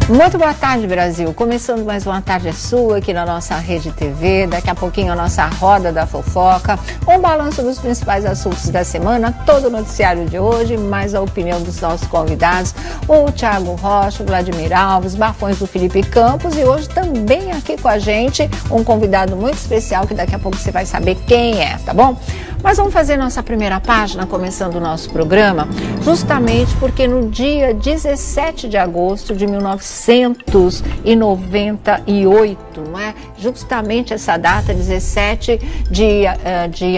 Muito boa tarde, Brasil. Começando mais uma Tarde é Sua aqui na nossa Rede TV. Daqui a pouquinho a nossa Roda da Fofoca. Um balanço dos principais assuntos da semana, todo o noticiário de hoje, mais a opinião dos nossos convidados, o Thiago Rocha, o Vladimir Alves, bafões do Felipe Campos e hoje também aqui com a gente um convidado muito especial que daqui a pouco você vai saber quem é, tá bom? Mas vamos fazer nossa primeira página, começando o nosso programa, justamente porque no dia 17 de agosto de 1998, não é? Justamente essa data, 17 de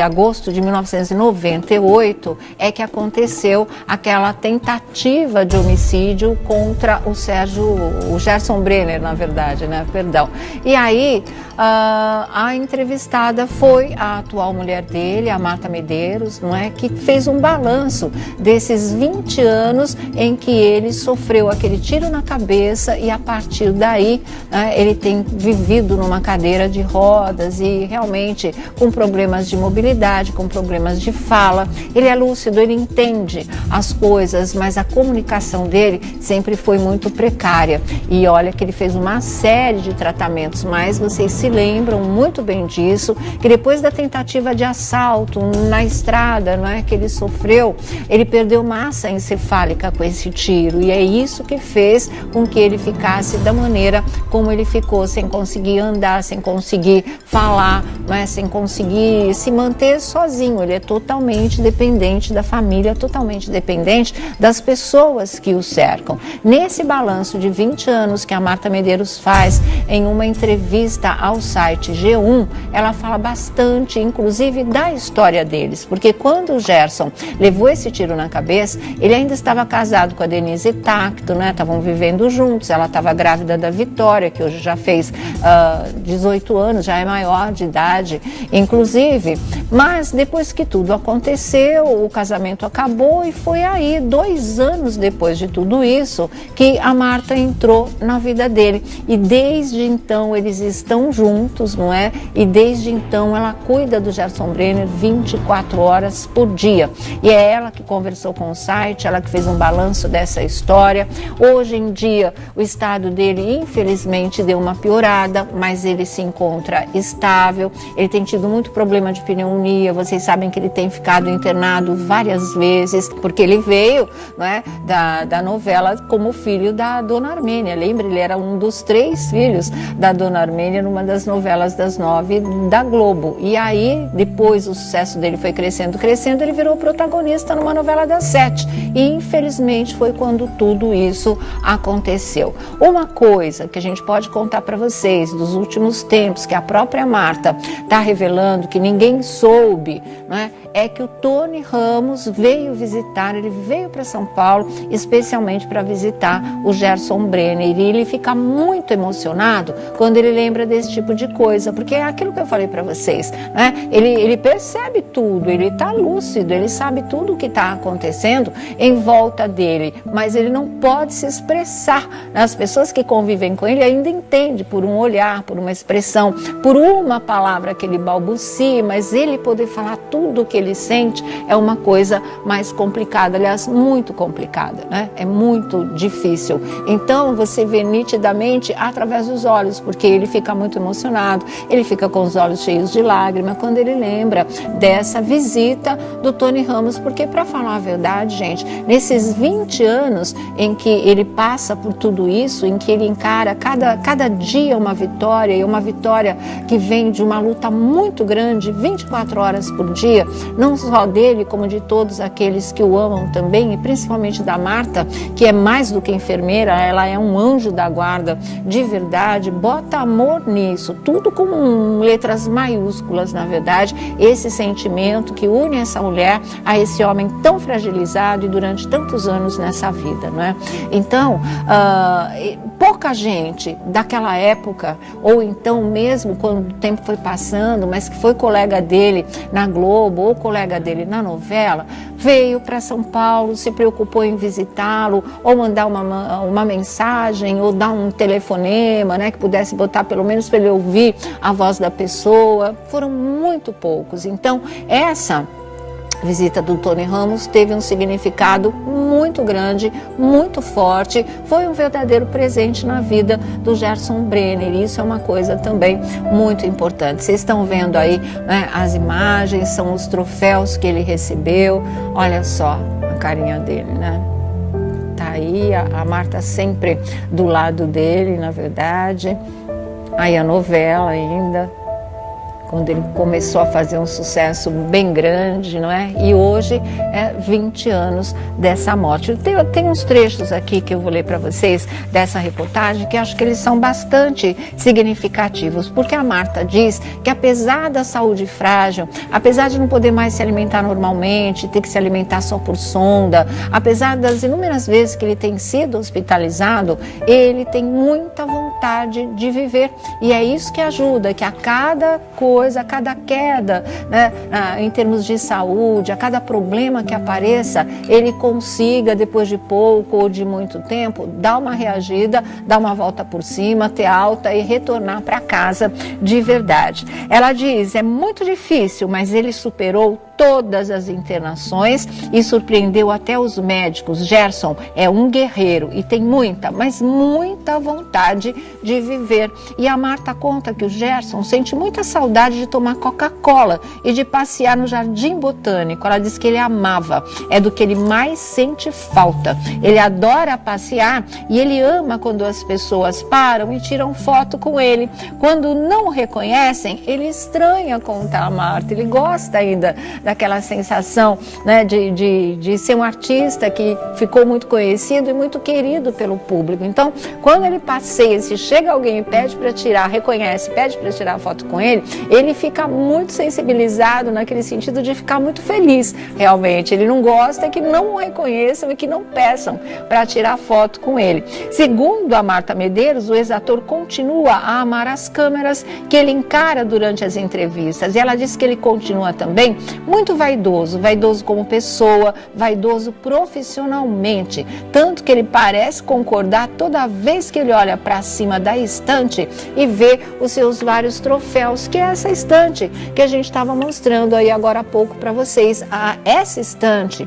agosto de 1998, é que aconteceu aquela tentativa de homicídio contra o Gerson Brenner, na verdade, né? Perdão. E aí, a entrevistada foi a atual mulher dele, a Marta Medeiros, não é? Que fez um balanço desses 20 anos em que ele sofreu aquele tiro na cabeça e a partir daí, né, ele tem vivido numa cadeira de rodas e realmente com problemas de mobilidade, com problemas de fala. Ele é lúcido, ele entende as coisas, mas a comunicação dele sempre foi muito precária. E olha que ele fez uma série de tratamentos, mas vocês se lembram muito bem disso, que depois da tentativa de assalto na estrada, não é, que ele sofreu, ele perdeu massa encefálica com esse tiro e é isso que fez com que ele ficasse da maneira como ele ficou, sem conseguir andar, sem conseguir falar, não é, sem conseguir se manter sozinho. Ele é totalmente dependente da família, totalmente dependente das pessoas que o cercam. Nesse balanço de 20 anos que a Marta Medeiros faz em uma entrevista ao site G1, ela fala bastante, inclusive, da história deles, porque quando o Gerson levou esse tiro na cabeça, ele ainda estava casado com a Denise Tacto, né? Estavam vivendo juntos, ela estava grávida da Vitória, que hoje já fez 18 anos, já é maior de idade, inclusive, mas depois que tudo aconteceu, o casamento acabou e foi aí, 2 anos depois de tudo isso, que a Marta entrou na vida dele e desde então eles estão juntos, não é? E desde então ela cuida do Gerson Brenner 24 horas por dia. E é ela que conversou com o site, ela que fez um balanço dessa história. Hoje em dia, o estado dele, infelizmente, deu uma piorada, mas ele se encontra estável. Ele tem tido muito problema de pneumonia. Vocês sabem que ele tem ficado internado várias vezes, porque ele veio, não é, da novela como filho da Dona Armênia. Lembra? Ele era um dos 3 filhos da Dona Armênia numa das novelas das 9 da Globo. E aí, depois o sucesso dele foi crescendo, ele virou protagonista numa novela das 7. E infelizmente foi quando tudo isso aconteceu. Uma coisa que a gente pode contar para vocês dos últimos tempos, que a própria Marta está revelando, que ninguém soube, não é? É que o Tony Ramos veio visitar, ele veio para São Paulo especialmente para visitar o Gerson Brenner e ele fica muito emocionado quando ele lembra desse tipo de coisa, porque é aquilo que eu falei para vocês, né? Ele percebe tudo, ele está lúcido, ele sabe tudo o que está acontecendo em volta dele, mas ele não pode se expressar. As pessoas que convivem com ele ainda entendem por um olhar, por uma expressão, por uma palavra que ele balbucia, mas ele poder falar tudo o que ele sente é uma coisa mais complicada, aliás, muito complicada, né? É muito difícil. Então, você vê nitidamente através dos olhos, porque ele fica muito emocionado, ele fica com os olhos cheios de lágrima quando ele lembra dessa visita do Tony Ramos, porque, para falar a verdade, gente, nesses 20 anos em que ele passa por tudo isso, em que ele encara cada dia uma vitória, e uma vitória que vem de uma luta muito grande, 24 horas por dia, não só dele, como de todos aqueles que o amam também, e principalmente da Marta, que é mais do que enfermeira, ela é um anjo da guarda de verdade, bota amor nisso, tudo com letras maiúsculas, na verdade, esse sentimento que une essa mulher a esse homem tão fragilizado e durante tantos anos nessa vida, não é? Então, pouca gente daquela época, ou então mesmo quando o tempo foi passando, mas que foi colega dele na Globo ou colega dele na novela, veio para São Paulo, se preocupou em visitá-lo, ou mandar uma mensagem, ou dar um telefonema, né, que pudesse botar pelo menos para ele ouvir a voz da pessoa. Foram muito poucos. Então, essa A visita do Tony Ramos teve um significado muito grande, muito forte, foi um verdadeiro presente na vida do Gerson Brenner, e isso é uma coisa também muito importante. Vocês estão vendo aí, né, as imagens, são os troféus que ele recebeu, olha só a carinha dele, né? Tá aí a Marta sempre do lado dele, na verdade. Aí a novela ainda, quando ele começou a fazer um sucesso bem grande, não é? E hoje é 20 anos dessa morte. Tem uns trechos aqui que eu vou ler para vocês dessa reportagem que acho que eles são bastante significativos, porque a Marta diz que apesar da saúde frágil, apesar de não poder mais se alimentar normalmente, ter que se alimentar só por sonda, apesar das inúmeras vezes que ele tem sido hospitalizado, ele tem muita vontade de viver, e é isso que ajuda, que a cada coisa, a cada queda, né, em termos de saúde, a cada problema que apareça, ele consiga, depois de pouco ou de muito tempo, dar uma reagida, dar uma volta por cima, ter alta e retornar para casa de verdade. Ela diz, é muito difícil, mas ele superou todas as internações e surpreendeu até os médicos. Gerson é um guerreiro e tem muita, mas muita vontade de viver. E a Marta conta que o Gerson sente muita saudade de tomar Coca-Cola e de passear no Jardim Botânico. Ela diz que ele amava, é do que ele mais sente falta. Ele adora passear e ele ama quando as pessoas param e tiram foto com ele. Quando não o reconhecem, ele estranha, conta a Marta. Ele gosta ainda daquela sensação, né, de ser um artista que ficou muito conhecido e muito querido pelo público. Então, quando ele passeia, se chega alguém e pede para tirar, reconhece, pede para tirar foto com ele, ele fica muito sensibilizado naquele sentido de ficar muito feliz, realmente. Ele não gosta que não o reconheçam e que não peçam para tirar foto com ele. Segundo a Marta Medeiros, o ex-ator continua a amar as câmeras que ele encara durante as entrevistas. E ela diz que ele continua também muito vaidoso como pessoa, vaidoso profissionalmente, tanto que ele parece concordar toda vez que ele olha para cima da estante e vê os seus vários troféus, que é essa estante que a gente estava mostrando aí agora há pouco para vocês. Essa estante,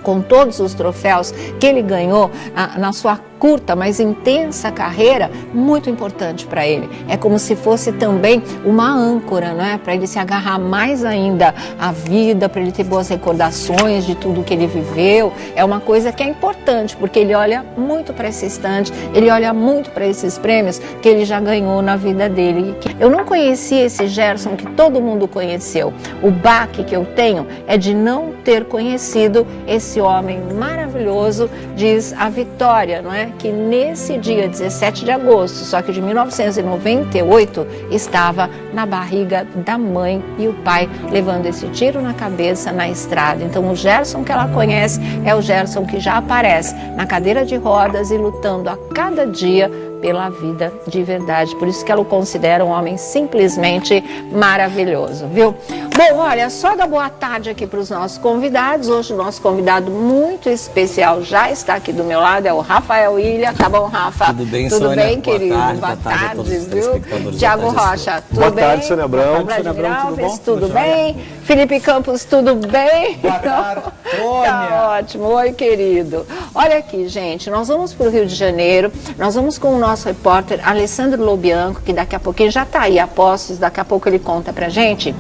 com todos os troféus que ele ganhou na sua curta, mas intensa carreira, muito importante para ele. É como se fosse também uma âncora, não é? Para ele se agarrar mais ainda à vida, para ele ter boas recordações de tudo que ele viveu. É uma coisa que é importante, porque ele olha muito para esse estante, ele olha muito para esses prêmios que ele já ganhou na vida dele. Eu não conheci esse Gerson que todo mundo conheceu. O baque que eu tenho é de não ter conhecido esse homem maravilhoso, diz a Vitória, não é? Que nesse dia 17 de agosto, só que de 1998, estava na barriga da mãe e o pai levando esse tiro na cabeça na estrada. Então o Gerson que ela conhece é o Gerson que já aparece na cadeira de rodas e lutando a cada dia pela vida de verdade. Por isso que ela o considera um homem simplesmente maravilhoso, viu? Bom, olha, só dar boa tarde aqui para os nossos convidados. Hoje o nosso convidado muito especial já está aqui do meu lado, é o Rafael Ilha. Tá bom, Rafa? Tudo bem, Tudo Sônia? bem, querido? Boa tarde, viu? Tiago Rocha, tudo boa bem? Tarde, Sônia Abrão. Sônia Abrão, tudo bem? Felipe Campos, tudo bem? Boa tarde, Sônia. Tá ótimo. Oi, querido. Olha aqui, gente, nós vamos para o Rio de Janeiro, nós vamos com o nosso repórter Alessandro Lobianco, que daqui a pouquinho já está aí a postos, daqui a pouco ele conta pra gente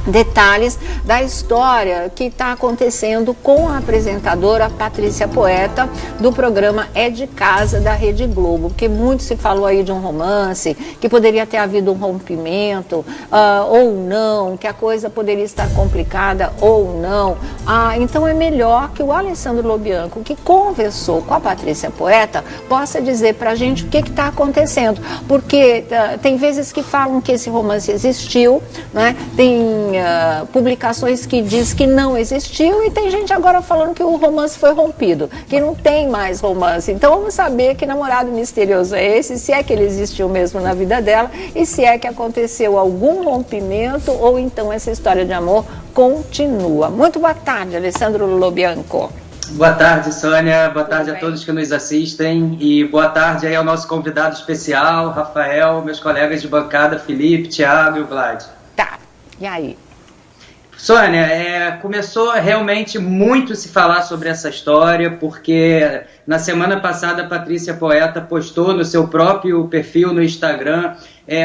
detalhes da história que está acontecendo com a apresentadora Patrícia Poeta do programa É de Casa da Rede Globo, porque muito se falou aí de um romance, que poderia ter havido um rompimento ou não, que a coisa poderia estar complicada ou não. Então é melhor que o Alessandro Lobianco, que conversou com a Patrícia Poeta, possa dizer pra gente o que está acontecendo, porque tem vezes que falam que esse romance existiu, né? Tem publicações que diz que não existiu e tem gente agora falando que o romance foi rompido, que não tem mais romance. Então vamos saber que namorado misterioso é esse, se é que ele existiu mesmo na vida dela e se é que aconteceu algum rompimento ou então essa história de amor continua. Muito boa tarde, Alessandro Lobianco. Boa tarde, Sônia. Boa tarde a todos que nos assistem e boa tarde aí ao nosso convidado especial, Rafael, meus colegas de bancada, Felipe, Thiago e o Vlad. Tá, e aí? Sônia, começou realmente muito se falar sobre essa história, porque na semana passada a Patrícia Poeta postou no seu próprio perfil no Instagram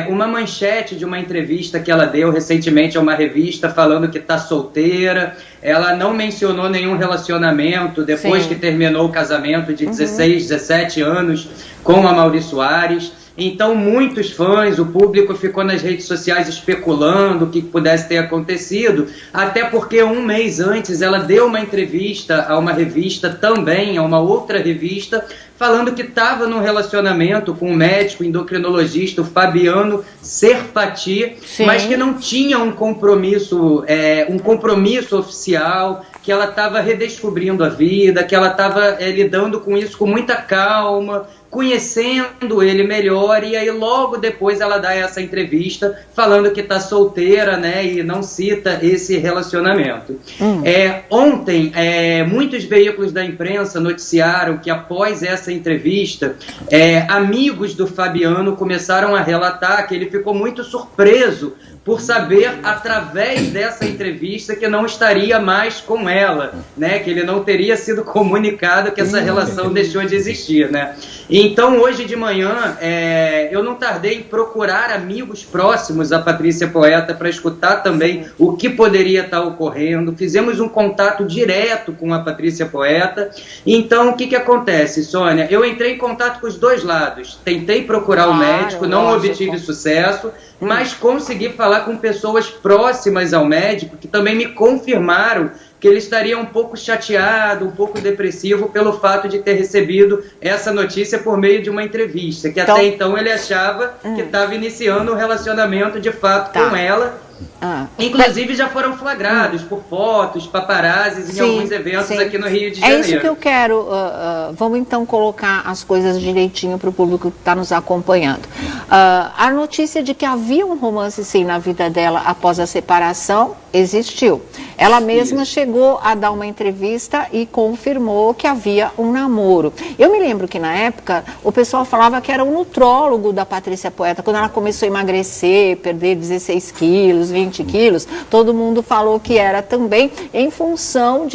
uma manchete de uma entrevista que ela deu recentemente a uma revista falando que está solteira. Ela não mencionou nenhum relacionamento depois que terminou o casamento de 16, 17 anos com a Maurício Soares. Então muitos fãs, o público ficou nas redes sociais especulando o que pudesse ter acontecido, até porque um mês antes ela deu uma entrevista a uma revista também, a uma outra revista, falando que estava num relacionamento com o médico endocrinologista o Fabiano Serfati, mas que não tinha um compromisso oficial, que ela estava redescobrindo a vida, que ela estava lidando com isso com muita calma, conhecendo ele melhor, e aí logo depois ela dá essa entrevista falando que está solteira, né, e não cita esse relacionamento. Ontem, muitos veículos da imprensa noticiaram que após essa entrevista, amigos do Fabiano começaram a relatar que ele ficou muito surpreso por saber, através dessa entrevista, que não estaria mais com ela, né? Que ele não teria sido comunicado que essa relação deixou de existir, né? Então, hoje de manhã, eu não tardei em procurar amigos próximos à Patrícia Poeta para escutar também o que poderia estar ocorrendo. Fizemos um contato direto com a Patrícia Poeta. Então, o que acontece, Sônia? Eu entrei em contato com os dois lados. Tentei procurar o médico, não obtive sucesso, mas consegui falar com pessoas próximas ao médico que também me confirmaram que ele estaria um pouco chateado, um pouco depressivo pelo fato de ter recebido essa notícia por meio de uma entrevista, que até então ele achava que estava iniciando um relacionamento de fato com ela. Inclusive já foram flagrados por fotos, paparazzis em alguns eventos aqui no Rio de Janeiro. É isso que eu quero. Vamos então colocar as coisas direitinho para o público que está nos acompanhando. A notícia de que havia um romance sim na vida dela após a separação existiu. Ela mesma chegou a dar uma entrevista e confirmou que havia um namoro. Eu me lembro que na época o pessoal falava que era o nutrólogo da Patrícia Poeta, quando ela começou a emagrecer, perder 16 quilos, 20 quilos, todo mundo falou que era também em função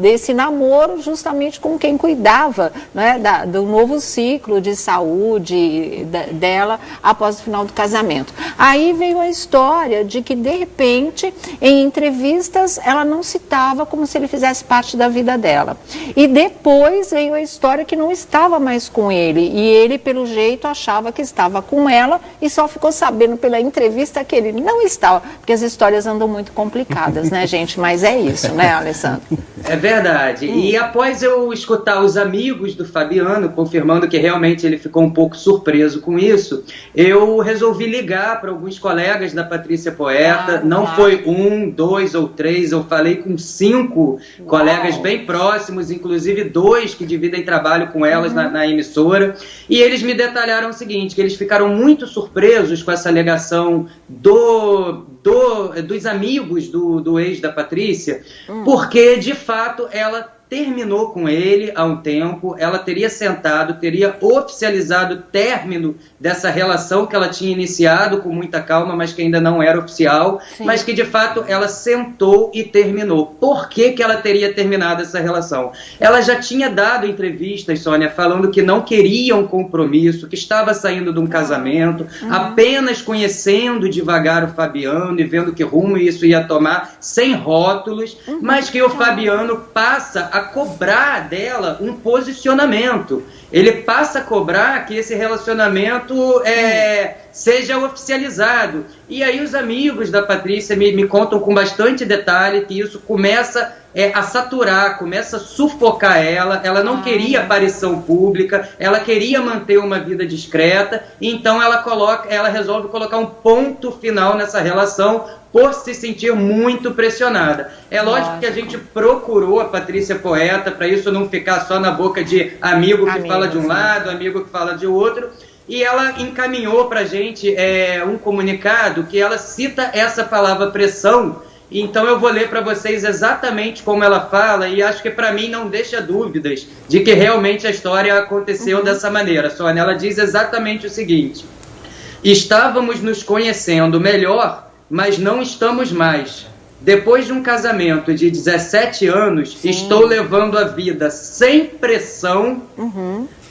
desse namoro justamente com quem cuidava, né, do novo ciclo de saúde dela após o final do casamento. Aí veio a história de que de repente em entrevistas ela não citava como se ele fizesse parte da vida dela. E depois veio a história que não estava mais com ele, e ele pelo jeito achava que estava com ela e só ficou sabendo pela entrevista que ele não estava, porque as histórias andam muito complicadas, né, gente? Mas é isso, né, Alessandro? É verdade. E após eu escutar os amigos do Fabiano confirmando que realmente ele ficou um pouco surpreso com isso, eu resolvi ligar para alguns colegas da Patrícia Poeta. Não foi 1, 2 ou 3, eu falei com 5 colegas bem próximos, inclusive 2 que dividem trabalho com elas na emissora, e eles me detalharam o seguinte, que eles ficaram muito surpresos com essa alegação dos amigos do ex da Patrícia, porque de fato ela terminou com ele há um tempo, ela teria sentado, teria oficializado o término dessa relação que ela tinha iniciado com muita calma, mas que ainda não era oficial, mas que de fato ela sentou e terminou. Por que ela teria terminado essa relação? Ela já tinha dado entrevistas, Sônia, falando que não queria um compromisso, que estava saindo de um casamento, apenas conhecendo devagar o Fabiano e vendo que rumo isso ia tomar, sem rótulos, mas que o Fabiano passa a cobrar dela um posicionamento. Ele passa a cobrar que esse relacionamento seja oficializado. E aí os amigos da Patrícia me contam com bastante detalhe que isso começa a saturar, começa a sufocar ela. Ela não queria aparição pública, ela queria manter uma vida discreta, então ela resolve colocar um ponto final nessa relação por se sentir muito pressionada. É lógico que a gente procurou a Patrícia Poeta para isso não ficar só na boca de amigo que fala de um lado, amigo que fala de outro, e ela encaminhou para a gente um comunicado que ela cita essa palavra pressão. Então eu vou ler para vocês exatamente como ela fala, e acho que para mim não deixa dúvidas de que realmente a história aconteceu dessa maneira. Sônia, ela diz exatamente o seguinte: estávamos nos conhecendo melhor, mas não estamos mais. depois de um casamento de 17 anos, estou levando a vida sem pressão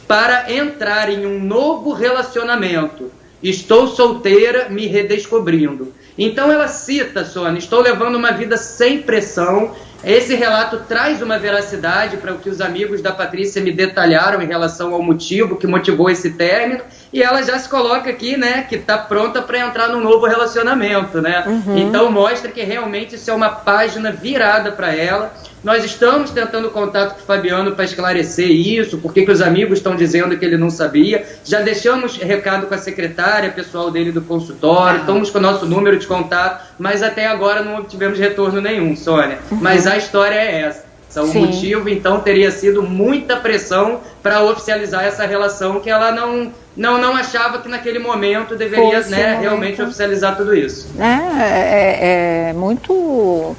para entrar em um novo relacionamento. Estou solteira, me redescobrindo. Então ela cita, Sônia, estou levando uma vida sem pressão. Esse relato traz uma veracidade para o que os amigos da Patrícia me detalharam em relação ao motivo que motivou esse término, e ela já se coloca aqui, né, que está pronta para entrar num novo relacionamento, né? Então mostra que realmente isso é uma página virada para ela. Nós estamos tentando contato com o Fabiano para esclarecer isso, porque que os amigos estão dizendo que ele não sabia. Já deixamos recado com a secretária pessoal dele do consultório, estamos com o nosso número de contato, mas até agora não obtivemos retorno nenhum, Sônia. Mas a história é essa. O motivo, então, teria sido muita pressão para oficializar essa relação que ela não achava que naquele momento deveria, né, realmente oficializar tudo isso. É muito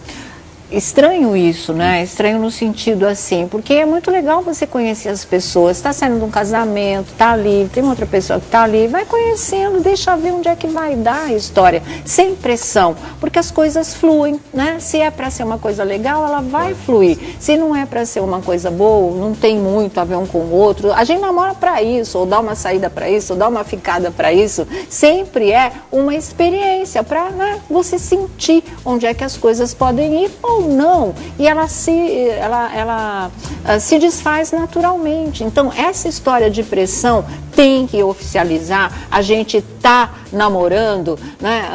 estranho isso, né? Estranho no sentido assim, porque é muito legal você conhecer as pessoas, está saindo de um casamento, está ali, tem outra pessoa que está ali, vai conhecendo, deixa ver onde é que vai dar a história, sem pressão, porque as coisas fluem, né? Se é para ser uma coisa legal, ela vai fluir. Se não é para ser uma coisa boa, não tem muito a ver um com o outro, a gente namora para isso, ou dá uma saída para isso, ou dá uma ficada para isso, sempre é uma experiência para, né, você sentir onde é que as coisas podem ir ou não, e ela se desfaz naturalmente. Então essa história de pressão tem que oficializar, a gente está namorando, né?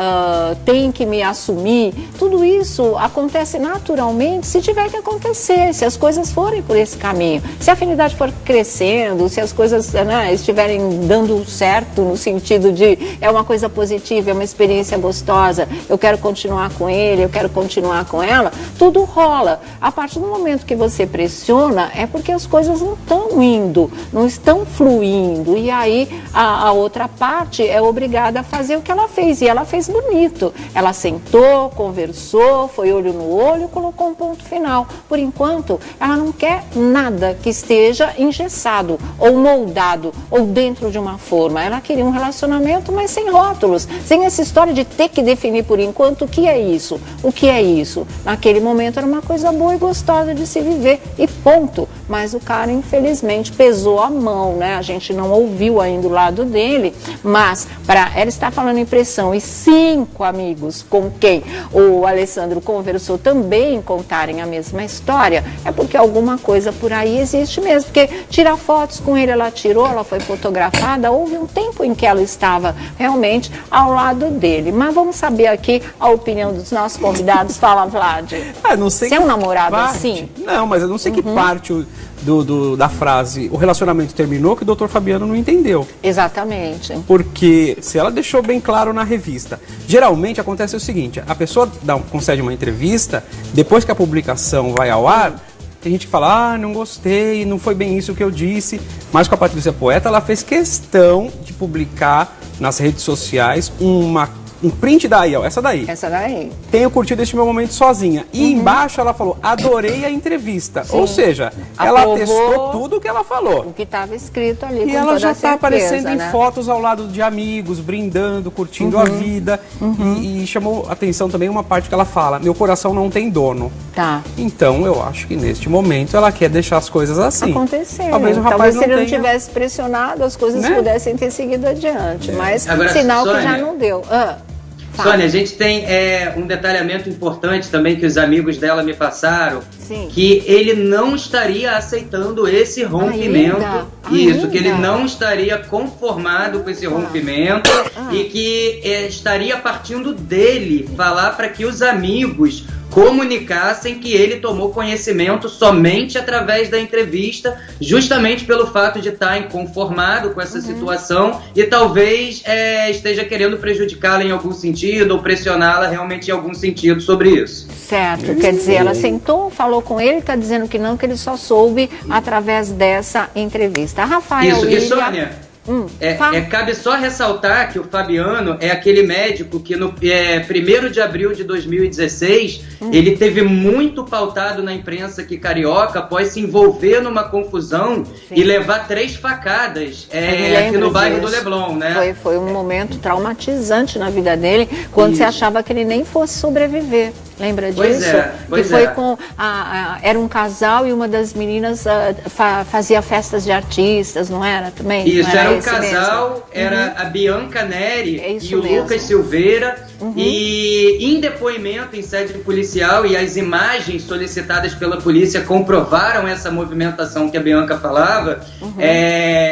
Tem que me assumir, tudo isso acontece naturalmente se tiver que acontecer, se as coisas forem por esse caminho, se a afinidade for crescendo, se as coisas, né, estiverem dando certo no sentido de é uma coisa positiva, é uma experiência gostosa, eu quero continuar com ele, eu quero continuar com ela, tudo rola. A partir do momento que você pressiona é porque as coisas não estão indo, não estão fluindo, e aí a outra parte é obrigada a fazer o que ela fez, e ela fez bonito. Ela sentou, conversou, foi olho no olho, colocou um ponto final. Por enquanto, ela não quer nada que esteja engessado, ou moldado, ou dentro de uma forma. Ela queria um relacionamento, mas sem rótulos, sem essa história de ter que definir por enquanto o que é isso, o que é isso. Naquele momento era uma coisa boa e gostosa de se viver, e ponto. Mas o cara, infelizmente, pesou a mão, né? A gente não ouviu ainda o lado dele, mas ela está falando em pressão, e 5 amigos com quem o Alessandro conversou também contarem a mesma história, é porque alguma coisa por aí existe mesmo, porque tirar fotos com ele, ela tirou, ela foi fotografada, houve um tempo em que ela estava realmente ao lado dele. Mas vamos saber aqui a opinião dos nossos convidados. Fala, Vlad. Não sei. Você é um namorado parte, assim? Não, mas eu não sei que parte da frase, o relacionamento terminou, que o Dr. Fabiano não entendeu. Exatamente. Porque se ela deixou bem claro na revista, geralmente acontece o seguinte, a pessoa concede uma entrevista, depois que a publicação vai ao ar, tem gente que fala, não gostei, não foi bem isso que eu disse, mas com a Patrícia Poeta, ela fez questão de publicar nas redes sociais um print daí, ó, essa daí. Essa daí. Tenho curtido este meu momento sozinha. E embaixo ela falou, adorei a entrevista. Sim. Ou seja, ela testou tudo o que ela falou. O que estava escrito ali, e ela já está aparecendo, né, em fotos ao lado de amigos, brindando, curtindo a vida. E chamou atenção também uma parte que ela fala, meu coração não tem dono. Tá. Então eu acho que neste momento ela quer deixar as coisas assim. Acontecer. Talvez o rapaz se ele não tivesse pressionado, as coisas, né, pudessem ter seguido adiante. Mas agora, sinal Sônia, que já não deu. Sônia, a gente tem um detalhamento importante também que os amigos dela me passaram. Sim. Que ele não estaria aceitando esse rompimento. Isso, que ele não estaria conformado com esse rompimento e que estaria partindo dele falar para que os amigos comunicassem que ele tomou conhecimento somente através da entrevista, justamente pelo fato de estar inconformado com essa situação e talvez esteja querendo prejudicá-la em algum sentido ou pressioná-la realmente em algum sentido sobre isso. Certo, quer dizer, ela sentou, falou com ele, está dizendo que não, que ele só soube através dessa entrevista. Rafael, isso, e Sônia, cabe só ressaltar que o Fabiano é aquele médico que no 1º de abril de 2016, ele teve muito pautado na imprensa aqui carioca após se envolver numa confusão e levar 3 facadas aqui no bairro do Leblon, né? Foi um momento traumatizante na vida dele, quando você achava que ele nem fosse sobreviver. Lembra disso? Pois que foi com era um casal e uma das meninas fazia festas de artistas, não era também? Isso, era um casal, mesmo? Era a Bianca Neri e o mesmo. Lucas Silveira. E em depoimento em sede policial, e as imagens solicitadas pela polícia comprovaram essa movimentação que a Bianca falava,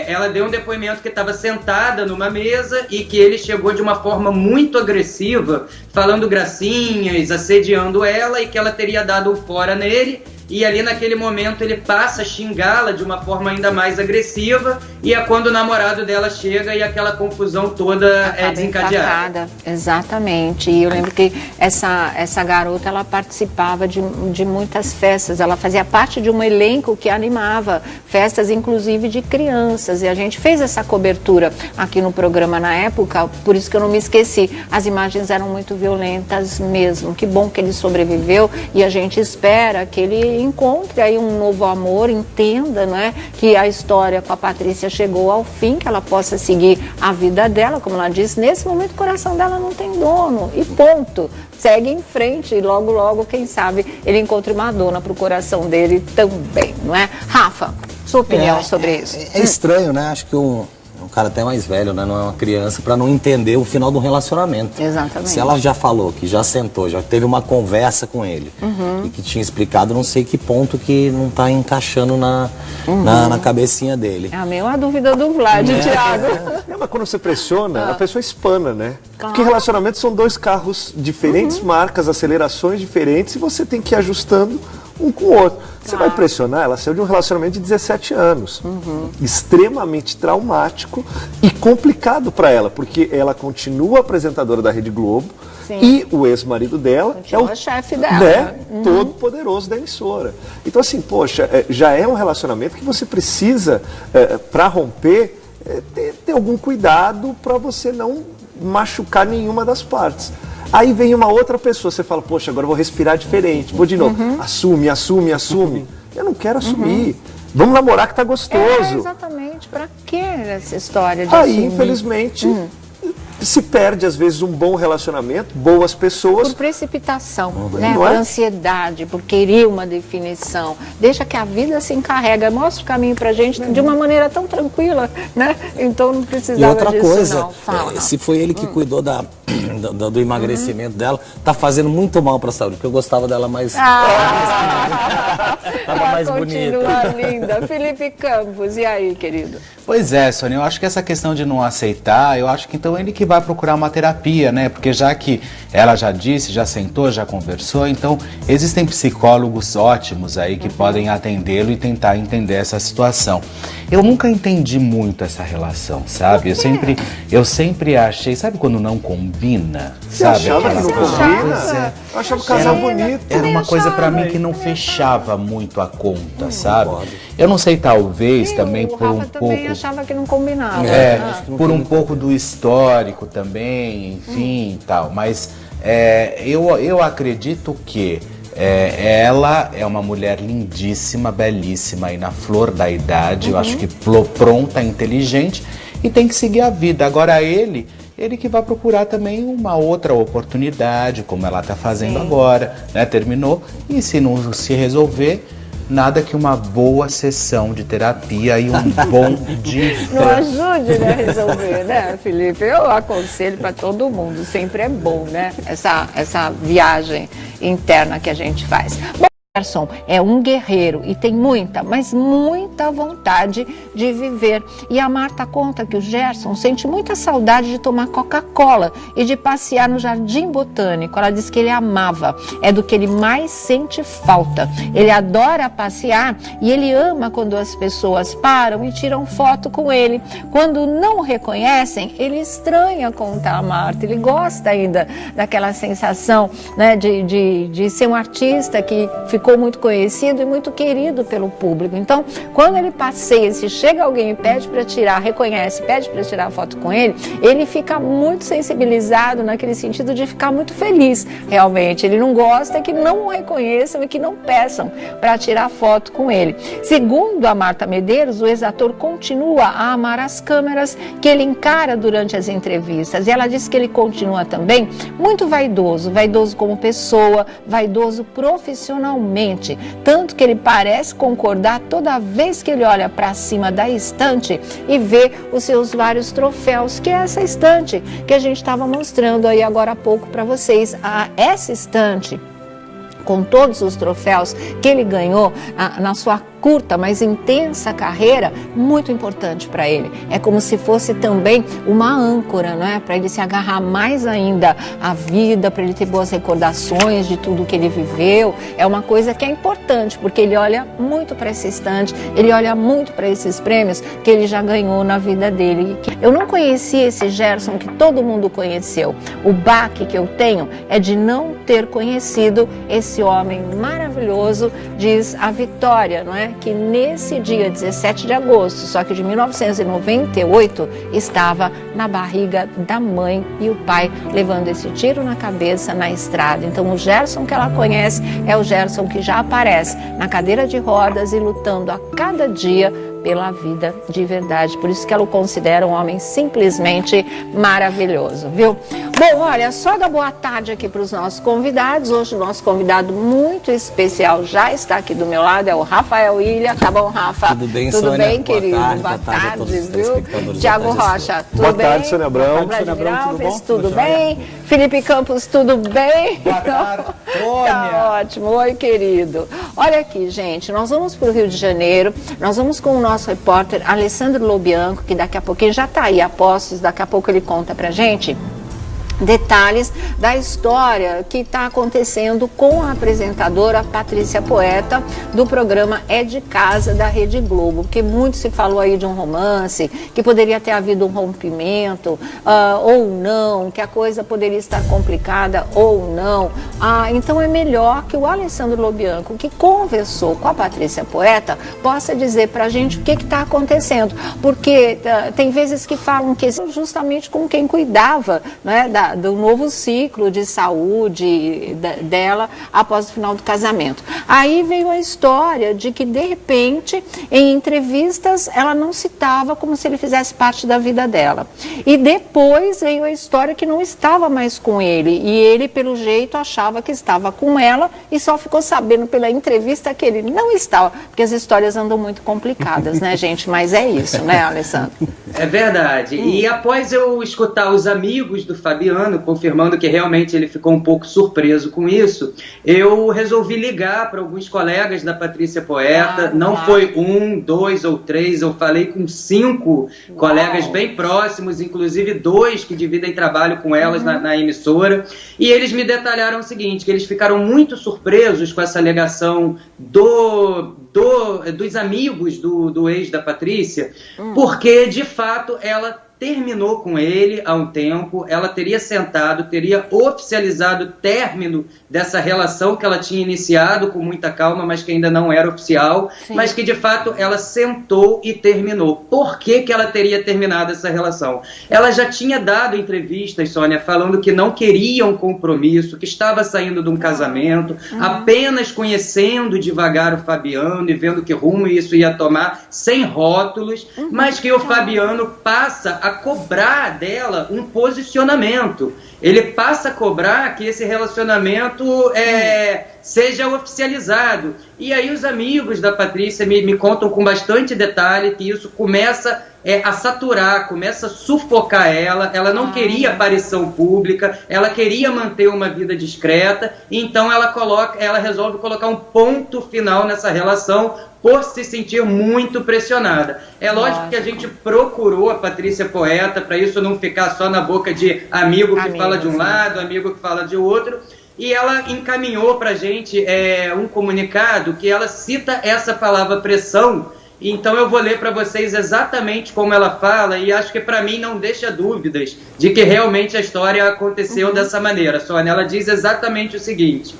ela deu um depoimento que estava sentada numa mesa e que ele chegou de uma forma muito agressiva, falando gracinhas, assediando ela, e que ela teria dado um fora nele. E ali naquele momento ele passa a xingá-la de uma forma ainda mais agressiva, e é quando o namorado dela chega e aquela confusão toda é desencadeada. Exatamente. E eu lembro que essa garota, ela participava de muitas festas, ela fazia parte de um elenco que animava festas, inclusive de crianças, e a gente fez essa cobertura aqui no programa na época, por isso que eu não me esqueci. As imagens eram muito violentas mesmo. Que bom que ele sobreviveu, e a gente espera que ele encontre aí um novo amor, entenda, não é, que a história com a Patrícia chegou ao fim, que ela possa seguir a vida dela, como ela disse, nesse momento o coração dela não tem dono, e ponto, segue em frente, e logo, logo, quem sabe, ele encontre uma dona para o coração dele também, não é? Rafa, sua opinião sobre isso? É estranho, né? Acho que um cara até mais velho, né? Não é uma criança, para não entender o final do relacionamento. Exatamente. Se ela já falou, que já sentou, já teve uma conversa com ele, e que tinha explicado, não sei que ponto que não tá encaixando na cabecinha dele. É a mesma dúvida do Vlad, Thiago. Mas quando você pressiona, a pessoa espana, né? Claro. Porque relacionamentos são dois carros diferentes, marcas, acelerações diferentes, e você tem que ir ajustando um com o outro. Você vai pressionar, ela saiu de um relacionamento de 17 anos, extremamente traumático e complicado para ela, porque ela continua apresentadora da Rede Globo. Sim. E o ex-marido dela é o chefe dela, né, todo poderoso da emissora. Então assim, poxa, já é um relacionamento que você precisa, para romper, ter algum cuidado para você não machucar nenhuma das partes. Aí vem uma outra pessoa, você fala, poxa, agora eu vou respirar diferente, vou de novo, assume. Eu não quero assumir. Vamos namorar que tá gostoso. Exatamente, pra que essa história de assumir? Aí, infelizmente, se perde às vezes um bom relacionamento, boas pessoas. Por precipitação, né? Por ansiedade, por querer uma definição. Deixa que a vida se encarrega, mostra o caminho pra gente de uma maneira tão tranquila, né? Então não precisava disso. E outra disso, coisa, não. Fala. Se foi ele que cuidou do emagrecimento dela, tá fazendo muito mal pra saúde, porque eu gostava dela mais... Tava mais bonita. Continua linda. Felipe Campos, e aí, querido? Pois é, Sônia, eu acho que essa questão de não aceitar, eu acho que então ele que vai procurar uma terapia, né? Porque já que ela já disse, já sentou, já conversou, então existem psicólogos ótimos aí que podem atendê-lo e tentar entender essa situação. Eu nunca entendi muito essa relação, sabe? Eu sempre achei, sabe quando não combina? Você sabe? achava que não combina? É. Eu achava o casal bonito. Era uma coisa pra mim que não fechava muito a conta, sabe? Eu não sei, talvez também por um pouco... também achava que não combinava. Por um pouco do histórico também, enfim e tal. Mas eu acredito que ela é uma mulher lindíssima, belíssima e na flor da idade. Eu acho que pronta, inteligente e tem que seguir a vida. Agora ele que vai procurar também uma outra oportunidade, como ela está fazendo agora, né? Terminou, e se não se resolver, nada que uma boa sessão de terapia e um bom divã. Não ajude, né, a resolver, né, Felipe? Eu aconselho para todo mundo, sempre é bom, né, essa viagem interna que a gente faz. Bom, Gerson é um guerreiro e tem muita, mas muita vontade de viver. E a Marta conta que o Gerson sente muita saudade de tomar Coca-Cola e de passear no Jardim Botânico. Ela diz que ele amava, é do que ele mais sente falta. Ele adora passear e ele ama quando as pessoas param e tiram foto com ele. Quando não o reconhecem, ele estranha, conta a Marta. Ele gosta ainda daquela sensação, né, de ser um artista que ficou ficou muito conhecido e muito querido pelo público. Então, quando ele passeia, se chega alguém e pede para tirar, reconhece, pede para tirar foto com ele, ele fica muito sensibilizado naquele sentido de ficar muito feliz, realmente. Ele não gosta que não o reconheçam e que não peçam para tirar foto com ele. Segundo a Marta Medeiros, o ex-ator continua a amar as câmeras que ele encara durante as entrevistas. E ela diz que ele continua também muito vaidoso como pessoa, vaidoso profissionalmente. Tanto que ele parece concordar toda vez que ele olha para cima da estante e vê os seus vários troféus, que é essa estante que a gente estava mostrando aí agora há pouco para vocês. Essa estante, com todos os troféus que ele ganhou na sua curta, mas intensa carreira, muito importante para ele. É como se fosse também uma âncora, não é? Para ele se agarrar mais ainda à vida, para ele ter boas recordações de tudo que ele viveu. É uma coisa que é importante, porque ele olha muito para essa estante, ele olha muito para esses prêmios que ele já ganhou na vida dele. Eu não conheci esse Gerson que todo mundo conheceu. O baque que eu tenho é de não ter conhecido esse homem maravilhoso, diz a Vitória, não é? Que nesse dia 17 de agosto, só que de 1998, estava na barriga da mãe e o pai levando esse tiro na cabeça na estrada. Então o Gerson que ela conhece é o Gerson que já aparece na cadeira de rodas e lutando a cada dia pela vida de verdade. Por isso que ela o considera um homem simplesmente maravilhoso, viu? Bom, olha, só dar boa tarde aqui para os nossos convidados. Hoje o nosso convidado muito especial já está aqui do meu lado, é o Rafael Ilha. Tá bom, Rafa? Tudo bem, Tudo Sônia? bem, querido? Boa tarde, viu? Tiago Rocha, tudo boa bem? Tarde, Sônia Abrão. Sônia Abrão, tudo bom? Tudo Tudo bem? Felipe Campos, tudo bem? Boa tarde, Tônia. Tá ótimo. Oi, querido. Olha aqui, gente, nós vamos para o Rio de Janeiro, nós vamos com o nosso repórter Alessandro Lobianco, que daqui a pouquinho já está aí a postos, daqui a pouco ele conta pra gente detalhes da história que está acontecendo com a apresentadora Patrícia Poeta do programa É de Casa da Rede Globo, porque muito se falou aí de um romance, que poderia ter havido um rompimento ou não, que a coisa poderia estar complicada ou não. Então é melhor que o Alessandro Lobianco, que conversou com a Patrícia Poeta, possa dizer pra gente o que está acontecendo, porque tem vezes que falam que justamente com quem cuidava, né, do novo ciclo de saúde dela após o final do casamento. Aí veio a história de que, de repente, em entrevistas, ela não citava como se ele fizesse parte da vida dela. E depois veio a história que não estava mais com ele. E ele, pelo jeito, achava que estava com ela e só ficou sabendo pela entrevista que ele não estava. Porque as histórias andam muito complicadas, né, gente? Mas é isso, né, Alessandro? É verdade. E após eu escutar os amigos do Fabiano confirmando que realmente ele ficou um pouco surpreso com isso, eu resolvi ligar para alguns colegas da Patrícia Poeta. Não foi 1, 2 ou 3, eu falei com 5 colegas bem próximos, inclusive 2 que dividem trabalho com elas na emissora, e eles me detalharam o seguinte, que eles ficaram muito surpresos com essa alegação dos amigos do ex da Patrícia, porque de fato ela terminou com ele há um tempo, ela teria sentado, teria oficializado o término dessa relação que ela tinha iniciado com muita calma, mas que ainda não era oficial, sim, mas que de fato ela sentou e terminou. Por que que ela teria terminado essa relação? Ela já tinha dado entrevistas, Sônia, falando que não queria um compromisso, que estava saindo de um casamento, apenas conhecendo devagar o Fabiano e vendo que rumo isso ia tomar, sem rótulos, mas que o Fabiano passa a cobrar dela um posicionamento. Ele passa a cobrar que esse relacionamento seja oficializado. E aí os amigos da Patrícia me contam com bastante detalhe que isso começa a saturar, começa a sufocar ela. Ela não queria aparição pública, ela queria manter uma vida discreta, então ela resolve colocar um ponto final nessa relação por se sentir muito pressionada. É lógico que a gente procurou a Patrícia Poeta para isso não ficar só na boca de amigo que fala de um lado, amigo que fala de outro, e ela encaminhou para a gente um comunicado que ela cita essa palavra pressão. Então eu vou ler para vocês exatamente como ela fala, e acho que para mim não deixa dúvidas de que realmente a história aconteceu dessa maneira. Sônia, ela diz exatamente o seguinte: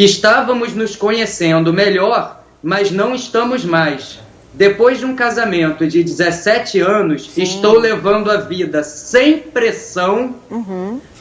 Estávamos nos conhecendo melhor, mas não estamos mais. Depois de um casamento de 17 anos, estou levando a vida sem pressão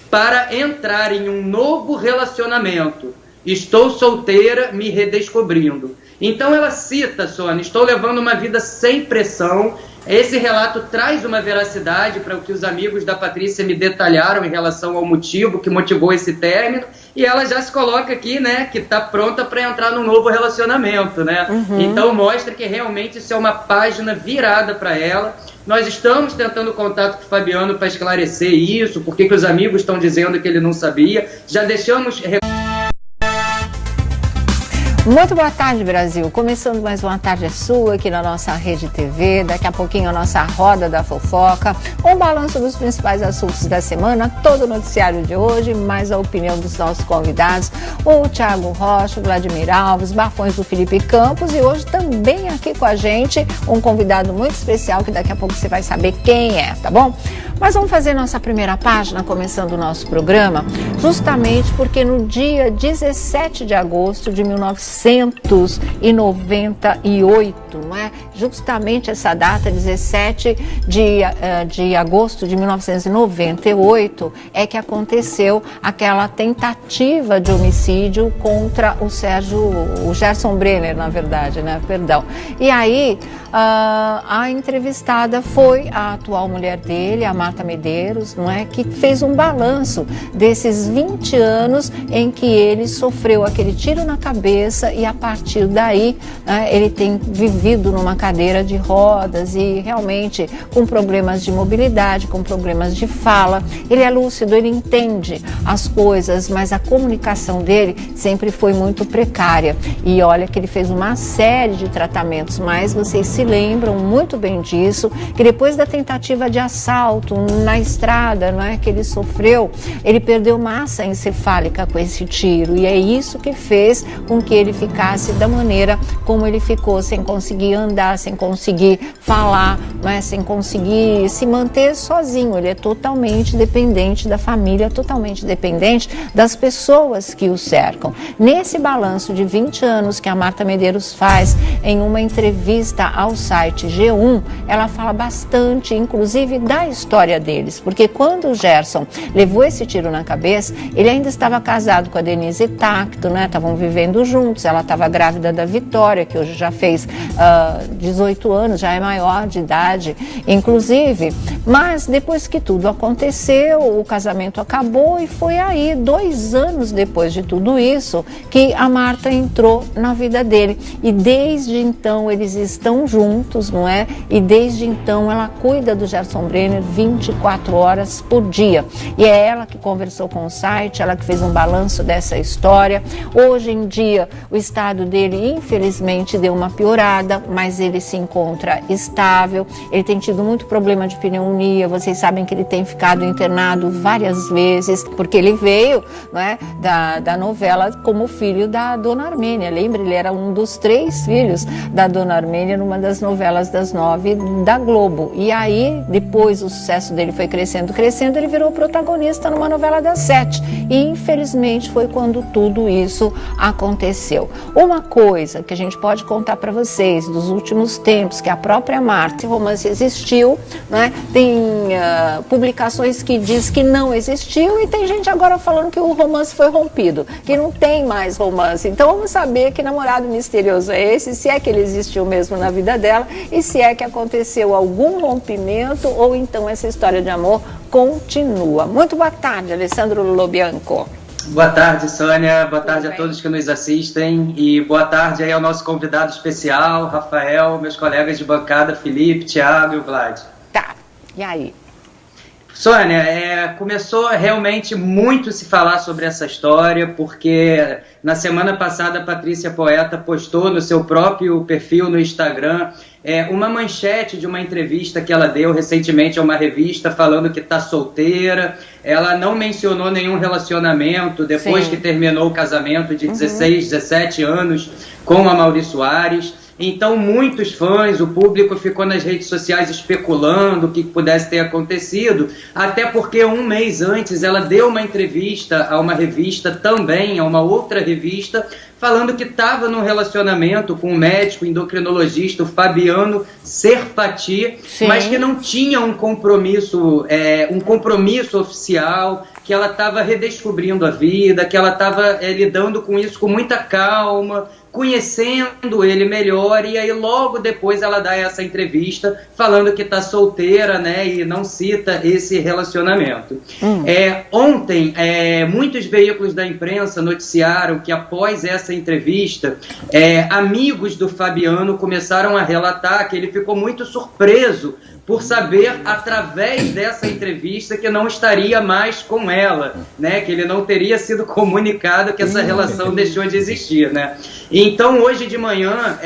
para entrar em um novo relacionamento. Estou solteira, me redescobrindo. Então ela cita, Sônia, estou levando uma vida sem pressão. Esse relato traz uma veracidade para o que os amigos da Patrícia me detalharam em relação ao motivo que motivou esse término. E ela já se coloca aqui, né, que está pronta para entrar num novo relacionamento, né? Então mostra que realmente isso é uma página virada para ela. Nós estamos tentando contato com o Fabiano para esclarecer isso, porque que os amigos estão dizendo que ele não sabia. Já deixamos... Muito boa tarde, Brasil. Começando mais uma Tarde Sua aqui na nossa Rede TV. Daqui a pouquinho a nossa Roda da Fofoca. Um balanço dos principais assuntos da semana, todo o noticiário de hoje, mais a opinião dos nossos convidados. O Thiago Rocha, o Vladimir Alves, bafões do Felipe Campos e hoje também aqui com a gente um convidado muito especial que daqui a pouco você vai saber quem é, tá bom? Mas vamos fazer nossa primeira página, começando o nosso programa, justamente porque no dia 17 de agosto de 1998, não é? Justamente essa data, 17 de agosto de 1998, é que aconteceu aquela tentativa de homicídio contra o Gerson Brenner, na verdade, né? Perdão. E aí, a entrevistada foi a atual mulher dele, a Marta Medeiros, não é? Que fez um balanço desses 20 anos em que ele sofreu aquele tiro na cabeça e a partir daí ele tem vivido numa cadeira de rodas e realmente com problemas de mobilidade, com problemas de fala. Ele é lúcido, ele entende as coisas, mas a comunicação dele sempre foi muito precária. E olha que ele fez uma série de tratamentos, mas vocês se lembram muito bem disso, que depois da tentativa de assalto na estrada, não é, que ele sofreu, ele perdeu massa encefálica com esse tiro e é isso que fez com que ele ficasse da maneira como ele ficou, sem conseguir andar, sem conseguir falar, não é, sem conseguir se manter sozinho. Ele é totalmente dependente da família, totalmente dependente das pessoas que o cercam. Nesse balanço de 20 anos que a Marta Medeiros faz em uma entrevista ao site G1, ela fala bastante, inclusive, da história deles, porque quando o Gerson levou esse tiro na cabeça, ele ainda estava casado com a Denise Tacto, né? Estavam vivendo juntos, ela estava grávida da Vitória, que hoje já fez 18 anos, já é maior de idade, inclusive, mas depois que tudo aconteceu, o casamento acabou e foi aí, 2 anos depois de tudo isso, que a Marta entrou na vida dele e desde então eles estão juntos, não é? E desde então ela cuida do Gerson Brenner 24 horas por dia. E é ela que conversou com o site, ela que fez um balanço dessa história. Hoje em dia, o estado dele, infelizmente, deu uma piorada, mas ele se encontra estável. Ele tem tido muito problema de pneumonia. Vocês sabem que ele tem ficado internado várias vezes, porque ele veio, não é, da novela como filho da Dona Armênia. Lembra? Ele era um dos 3 filhos da Dona Armênia numa das novelas das 9 da Globo. E aí, depois o sucesso dele foi crescendo, ele virou protagonista numa novela das 7. E infelizmente foi quando tudo isso aconteceu. Uma coisa que a gente pode contar para vocês dos últimos tempos, que a própria Marta, o romance existiu, né? Tem publicações que diz que não existiu e tem gente agora falando que o romance foi rompido, que não tem mais romance. Então vamos saber que namorado misterioso é esse, se é que ele existiu mesmo na vida dela e se é que aconteceu algum rompimento ou então essa história de amor continua. Muito boa tarde, Alessandro Lobianco. Boa tarde, Sônia. Boa tarde a todos que nos assistem e boa tarde aí ao nosso convidado especial, Rafael, meus colegas de bancada, Felipe, Thiago e o Vlad. Tá, e aí? Sônia, começou realmente muito se falar sobre essa história, porque na semana passada a Patrícia Poeta postou no seu próprio perfil no Instagram uma manchete de uma entrevista que ela deu recentemente a uma revista falando que está solteira. Ela não mencionou nenhum relacionamento depois que terminou o casamento de 16, 17 anos com a Maurício Soares. Então, muitos fãs, o público ficou nas redes sociais especulando o que pudesse ter acontecido, até porque um mês antes ela deu uma entrevista a uma revista também, a uma outra revista, falando que estava num relacionamento com o médico endocrinologista, o Fabiano Serfati, mas que não tinha um compromisso oficial, que ela estava redescobrindo a vida, que ela estava lidando com isso com muita calma, conhecendo ele melhor, e aí logo depois ela dá essa entrevista falando que está solteira, né, e não cita esse relacionamento. Ontem, muitos veículos da imprensa noticiaram que após essa entrevista, amigos do Fabiano começaram a relatar que ele ficou muito surpreso por saber, através dessa entrevista, que não estaria mais com ela, né? Que ele não teria sido comunicado que essa relação deixou de existir, né? Então, hoje de manhã,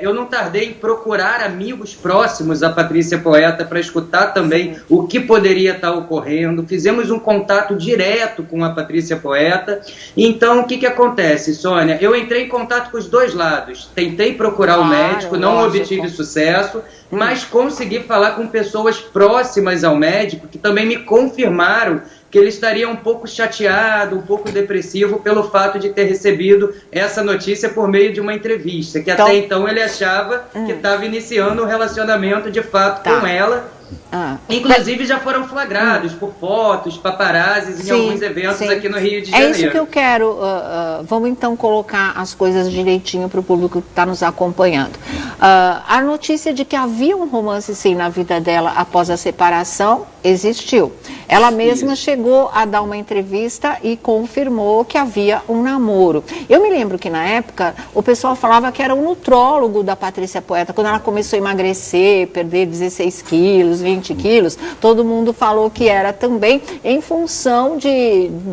eu não tardei em procurar amigos próximos à Patrícia Poeta para escutar também o que poderia estar ocorrendo. Fizemos um contato direto com a Patrícia Poeta. Então, o que acontece, Sônia? Eu entrei em contato com os dois lados. Tentei procurar o médico, não obtive sucesso, mas consegui falar com pessoas próximas ao médico que também me confirmaram que ele estaria um pouco chateado, um pouco depressivo pelo fato de ter recebido essa notícia por meio de uma entrevista, que até então ele achava que estava iniciando um relacionamento de fato com ela. Inclusive já foram flagrados por fotos, paparazzis em alguns eventos aqui no Rio de Janeiro. É isso que eu quero. Vamos então colocar as coisas direitinho para o público que está nos acompanhando. A notícia de que havia um romance sim na vida dela após a separação existiu. Ela mesma chegou a dar uma entrevista e confirmou que havia um namoro. Eu me lembro que na época o pessoal falava que era o nutrólogo da Patrícia Poeta. Quando ela começou a emagrecer, perder 16 quilos, 20 quilos, todo mundo falou que era também em função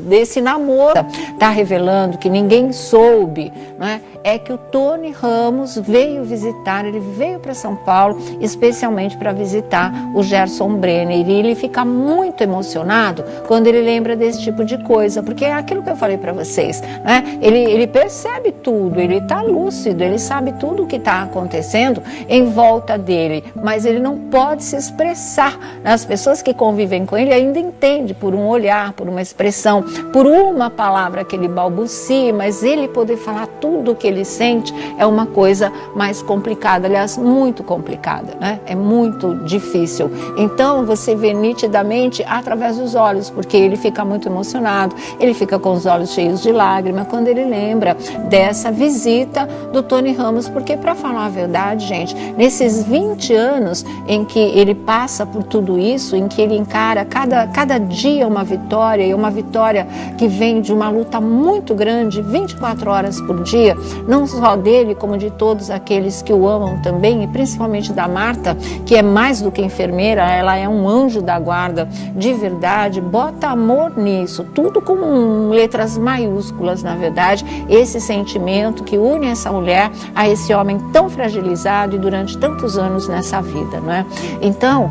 desse namoro. Está revelando que ninguém soube, não é? É que o Tony Ramos veio visitar, ele veio para São Paulo especialmente para visitar o Gerson Brenner, e ele fica muito emocionado quando ele lembra desse tipo de coisa, porque é aquilo que eu falei para vocês, né? Ele percebe tudo, ele está lúcido, ele sabe tudo o que está acontecendo em volta dele, mas ele não pode se expressar. As pessoas que convivem com ele ainda entendem por um olhar, por uma expressão, por uma palavra que ele balbucia, mas ele poder falar tudo o que ele sente é uma coisa mais complicada, aliás, muito complicada, né? É muito difícil. Então, você vê nitidamente através dos olhos, porque ele fica muito emocionado, ele fica com os olhos cheios de lágrimas quando ele lembra dessa visita do Tony Ramos, porque, para falar a verdade, gente, nesses 20 anos em que ele passa por tudo isso, em que ele encara cada dia uma vitória, e uma vitória que vem de uma luta muito grande, 24 horas por dia, não só dele, como de todos aqueles que o amam também, e principalmente da Marta, que é mais do que enfermeira, ela é um anjo da guarda de verdade. Bota amor nisso, tudo com letras maiúsculas, na verdade, esse sentimento que une essa mulher a esse homem tão fragilizado e durante tantos anos nessa vida, não é? Então,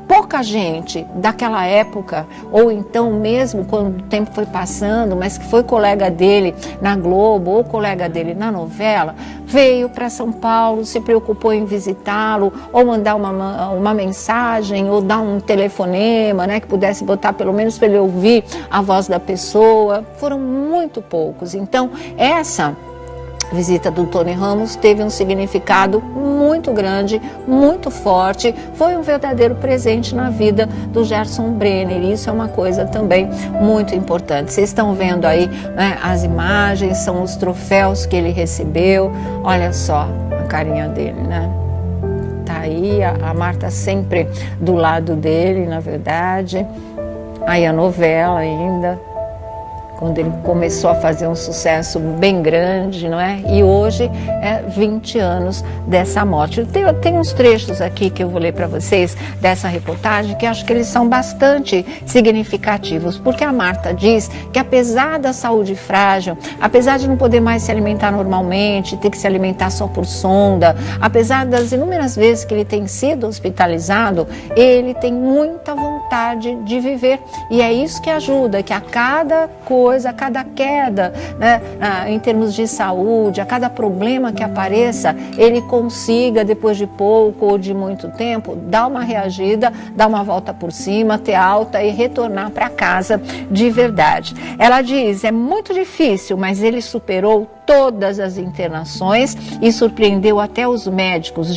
pouca gente daquela época, ou então mesmo quando o tempo foi passando, mas que foi colega dele na Globo ou colega dele na novela, veio para São Paulo, se preocupou em visitá-lo, ou mandar uma mensagem, ou dar um telefonema, né, que pudesse botar pelo menos para ele ouvir a voz da pessoa. Foram muito poucos. Então, essa visita do Tony Ramos teve um significado muito grande, muito forte, foi um verdadeiro presente na vida do Gerson Brenner, e isso é uma coisa também muito importante. Vocês estão vendo aí, né, as imagens, são os troféus que ele recebeu, olha só a carinha dele, né? Tá aí a Marta sempre do lado dele, na verdade. Aí a novela ainda, quando ele começou a fazer um sucesso bem grande, não é? E hoje é 20 anos dessa morte. Tem uns trechos aqui que eu vou ler para vocês dessa reportagem que acho que eles são bastante significativos, porque a Marta diz que apesar da saúde frágil, apesar de não poder mais se alimentar normalmente, ter que se alimentar só por sonda, apesar das inúmeras vezes que ele tem sido hospitalizado, ele tem muita vontade de viver, e é isso que ajuda, que a cada coisa coisa, a cada queda, né, em termos de saúde, a cada problema que apareça, ele consiga, depois de pouco ou de muito tempo, dar uma reagida, dar uma volta por cima, ter alta e retornar para casa de verdade. Ela diz, é muito difícil, mas ele superou todas as internações e surpreendeu até os médicos.